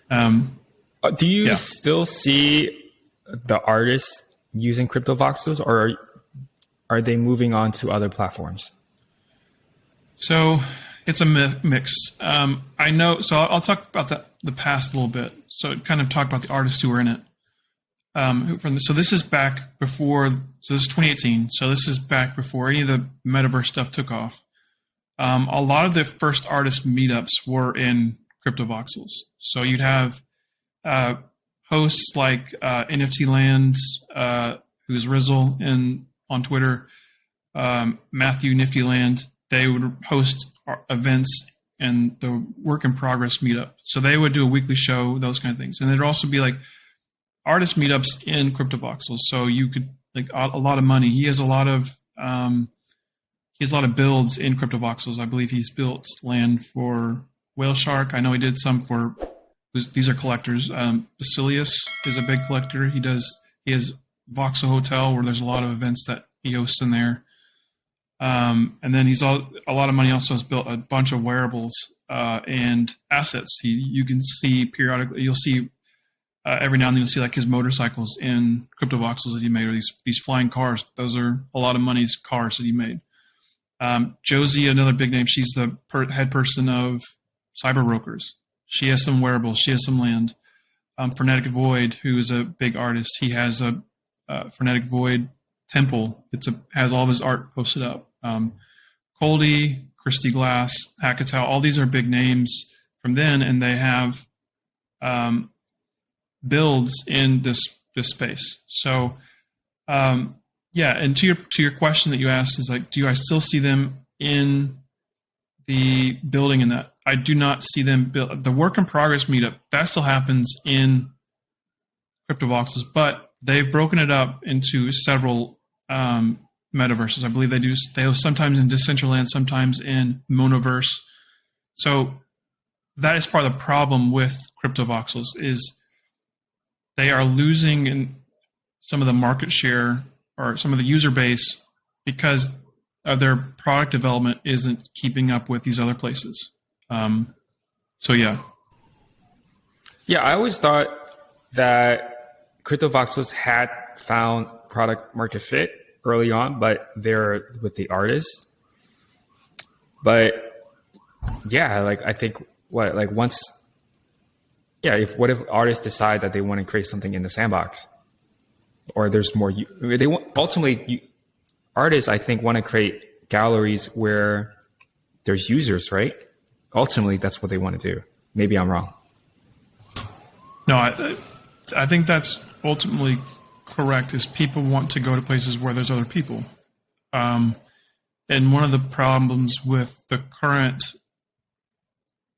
Do you Yeah. still see the artists using CryptoVoxels, or are they moving on to other platforms? So it's a mix. I know. So I'll talk about the past a little bit. So kind of talk about the artists who were in it. So this is back before. So this is 2018. So this is back before any of the metaverse stuff took off. A lot of the first artist meetups were in CryptoVoxels. So you'd have hosts like NFT Land, who's Rizzle on Twitter, Matthew Nifty Land. They would host events and the work in progress meetup. So they would do a weekly show, those kind of things. And there'd also be like artist meetups in CryptoVoxels. So you could like a lot of money. He has a lot of builds in CryptoVoxels. I believe he's built land for Whale Shark. I know he did some for. These are collectors. Basilius is a big collector. He has Voxel Hotel where there's a lot of events that he hosts in there. And then a lot of money also has built a bunch of wearables and assets. You can see periodically. You'll see every now and then you'll see like his motorcycles in CryptoVoxels that he made, or these flying cars. Those are a lot of money's cars that he made. Josie, another big name. She's the head person of Cyber Brokers. She has some wearables. She has some land. Frenetic Void, who is a big artist, he has a Frenetic Void temple. Has all of his art posted up. Coldy, Christy Glass, Hackatow, all these are big names from then, and they have builds in this space. So, yeah. And to your question that you asked is like, do I still see them in the building in that? I do not see them build the work in progress meetup. That still happens in CryptoVoxels, but they've broken it up into several metaverses. I believe they do. They have sometimes in Decentraland, sometimes in Monoverse. So that is part of the problem with CryptoVoxels is they are losing in some of the market share or some of the user base because their product development isn't keeping up with these other places. So yeah. Yeah, I always thought that CryptoVoxels had found product market fit early on, but they're with the artists. But yeah, like I think what if artists decide that they want to create something in the sandbox, or there's more, artists I think want to create galleries where there's users, right? Ultimately, that's what they want to do. Maybe I'm wrong. No, I think that's ultimately correct. Is people want to go to places where there's other people, and one of the problems with the current.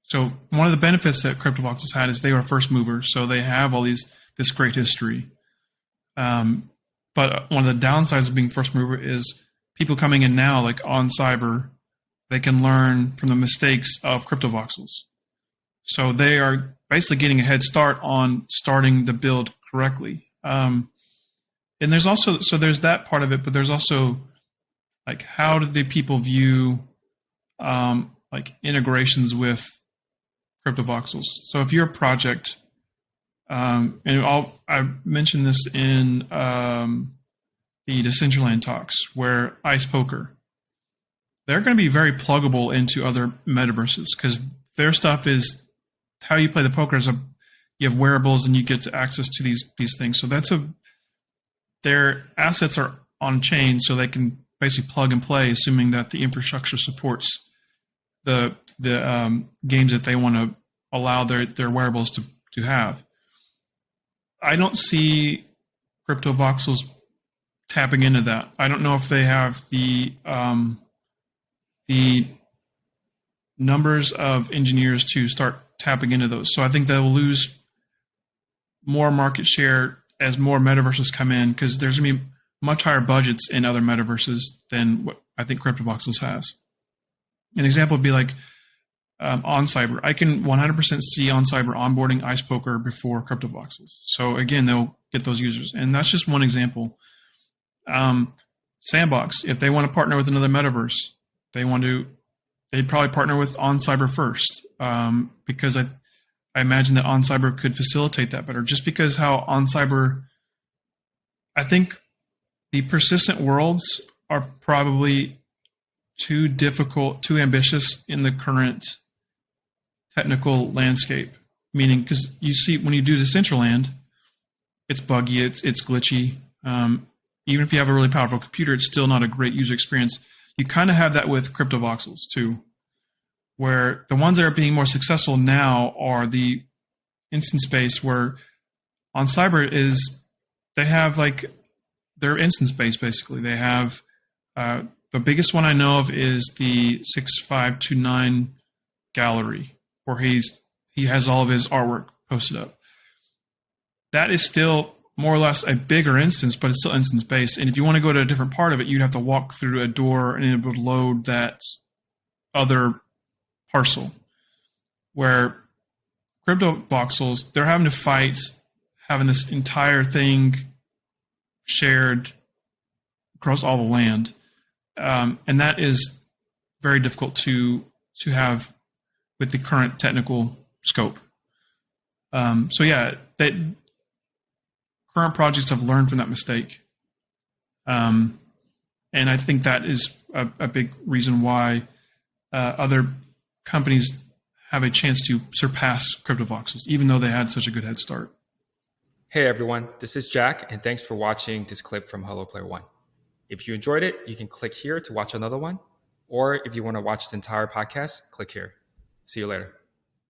So one of the benefits that CryptoVoxels had is they were a first mover, so they have all this great history. But one of the downsides of being first mover is people coming in now, like on Cyber, they can learn from the mistakes of CryptoVoxels. So they are basically getting a head start on starting the build correctly. And there's that part of it, but there's also like how do the people view like integrations with CryptoVoxels? So if you're a project, and I mentioned this in the Decentraland talks where Ice Poker, they're going to be very pluggable into other metaverses because their stuff is how you play the poker. You have wearables and you get access to these things. So their assets are on chain, so they can basically plug and play, assuming that the infrastructure supports the games that they want to allow their wearables to have. I don't see CryptoVoxels tapping into that. I don't know if they have the numbers of engineers to start tapping into those. So I think they'll lose more market share as more metaverses come in because there's going to be much higher budgets in other metaverses than what I think CryptoVoxels has. An example would be like on Cyber. I can 100% see on Cyber onboarding Ice Poker before CryptoVoxels. So again, they'll get those users. And that's just one example. Sandbox, if they want to partner with another metaverse, they'd probably partner with on Cyber first because I imagine that OnCyber could facilitate that better, just because how OnCyber, I think the persistent worlds are probably too difficult, too ambitious in the current technical landscape. Meaning, because you see, when you do Decentraland, it's buggy, it's glitchy. Even if you have a really powerful computer, it's still not a great user experience. You kind of have that with CryptoVoxels too, where the ones that are being more successful now are the instance based, where OnCyber is, they have like, they're instance based basically. They have, the biggest one I know of is the 6529 gallery, where he has all of his artwork posted up. That is still more or less a bigger instance, but it's still instance based. And if you want to go to a different part of it, you'd have to walk through a door and it would load that other parcel. Where CryptoVoxels, they're having to fight having this entire thing shared across all the land. And that is very difficult to have with the current technical scope. So yeah, current projects have learned from that mistake. And I think that is a big reason why other companies have a chance to surpass CryptoVoxels, even though they had such a good head start. Hey everyone, this is Jack, and thanks for watching this clip from Hello Player One. If you enjoyed it, you can click here to watch another one, or if you want to watch the entire podcast, click here. See you later.